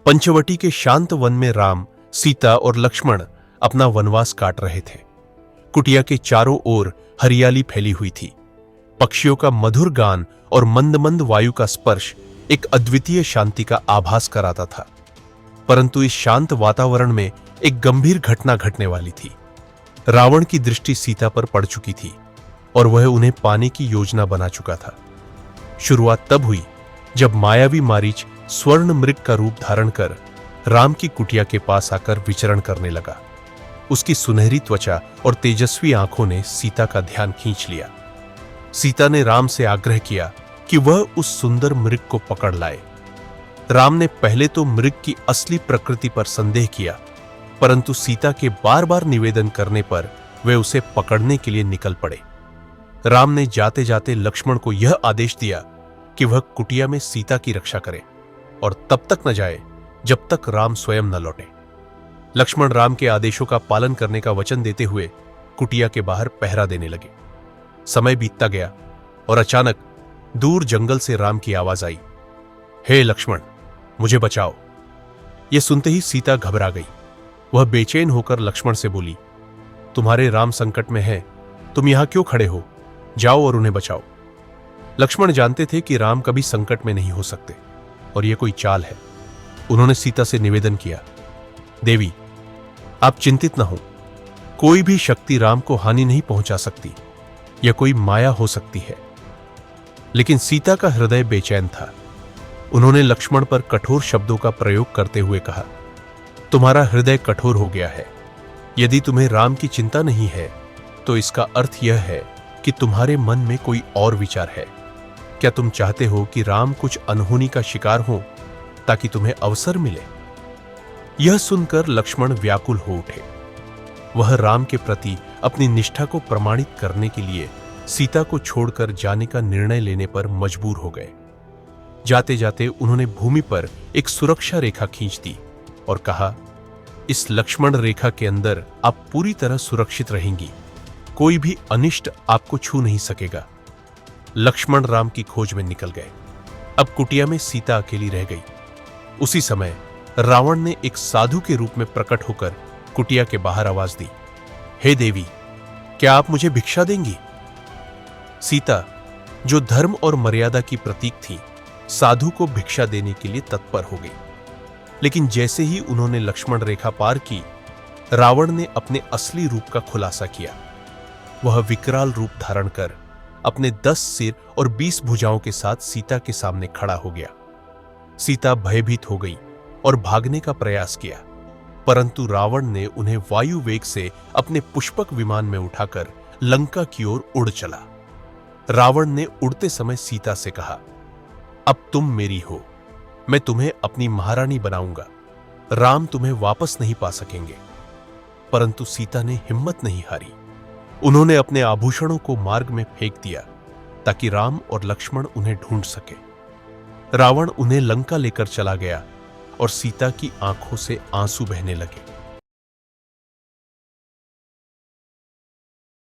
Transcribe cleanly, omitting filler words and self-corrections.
पंचवटी के शांत वन में राम, सीता और लक्ष्मण अपना वनवास काट रहे थे। कुटिया के चारों ओर हरियाली फैली हुई थी। पक्षियों का मधुर गान और मंद मंद वायु का स्पर्श एक अद्वितीय शांति का आभास कराता था। परंतु इस शांत वातावरण में एक गंभीर घटना घटने वाली थी। रावण की दृष्टि सीता पर पड़ चुकी थी और वह उन्हें पाने की योजना बना चुका था। शुरुआत तब हुई जब मायावी मारीच स्वर्ण मृग का रूप धारण कर राम की कुटिया के पास आकर विचरण करने लगा। उसकी सुनहरी त्वचा और तेजस्वी आंखों ने सीता का ध्यान खींच लिया। सीता ने राम से आग्रह किया कि वह उस सुंदर मृग को पकड़ लाए। राम ने पहले तो मृग की असली प्रकृति पर संदेह किया, परंतु सीता के बार बार निवेदन करने पर वे उसे पकड़ने के लिए निकल पड़े। राम ने जाते जाते लक्ष्मण को यह आदेश दिया कि वह कुटिया में सीता की रक्षा करे और तब तक न जाए जब तक राम स्वयं न लौटे। लक्ष्मण राम के आदेशों का पालन करने का वचन देते हुए कुटिया के बाहर पहरा देने लगे। समय बीतता गया और अचानक दूर जंगल से राम की आवाज आई, हे लक्ष्मण, मुझे बचाओ। यह सुनते ही सीता घबरा गई। वह बेचैन होकर लक्ष्मण से बोली, तुम्हारे राम संकट में हैं, तुम यहां क्यों खड़े हो? जाओ और उन्हें बचाओ। लक्ष्मण जानते थे कि राम कभी संकट में नहीं हो सकते और यह कोई चाल है। उन्होंने सीता से निवेदन किया, देवी, आप चिंतित न हो। कोई भी शक्ति राम को हानि नहीं पहुंचा सकती। यह कोई माया हो सकती है। लेकिन सीता का हृदय बेचैन था। उन्होंने लक्ष्मण पर कठोर शब्दों का प्रयोग करते हुए कहा, तुम्हारा हृदय कठोर हो गया है। यदि तुम्हें राम की चिंता नहीं है तो इसका अर्थ यह है कि तुम्हारे मन में कोई और विचार है। क्या तुम चाहते हो कि राम कुछ अनहोनी का शिकार हो ताकि तुम्हें अवसर मिले? यह सुनकर लक्ष्मण व्याकुल हो उठे। वह राम के प्रति अपनी निष्ठा को प्रमाणित करने के लिए सीता को छोड़कर जाने का निर्णय लेने पर मजबूर हो गए। जाते जाते उन्होंने भूमि पर एक सुरक्षा रेखा खींच दी और कहा, इस लक्ष्मण रेखा के अंदर आप पूरी तरह सुरक्षित रहेंगी। कोई भी अनिष्ट आपको छू नहीं सकेगा। लक्ष्मण राम की खोज में निकल गए। अब कुटिया में सीता अकेली रह गई। उसी समय रावण ने एक साधु के रूप में प्रकट होकर कुटिया के बाहर आवाज दी, हे देवी, क्या आप मुझे भिक्षा देंगी? सीता, जो धर्म और मर्यादा की प्रतीक थी, साधु को भिक्षा देने के लिए तत्पर हो गई। लेकिन जैसे ही उन्होंने लक्ष्मण रेखा पार की, रावण ने अपने असली रूप का खुलासा किया। वह विकराल रूप धारण कर अपने 10 सिर और 20 भुजाओं के साथ सीता के सामने खड़ा हो गया। सीता भयभीत हो गई और भागने का प्रयास किया, परंतु रावण ने उन्हें वायु वेग से अपने पुष्पक विमान में उठाकर लंका की ओर उड़ चला। रावण ने उड़ते समय सीता से कहा, अब तुम मेरी हो, मैं तुम्हें अपनी महारानी बनाऊंगा। राम तुम्हें वापस नहीं पा सकेंगे। परंतु सीता ने हिम्मत नहीं हारी। उन्होंने अपने आभूषणों को मार्ग में फेंक दिया ताकि राम और लक्ष्मण उन्हें ढूंढ सके। रावण उन्हें लंका लेकर चला गया और सीता की आंखों से आंसू बहने लगे।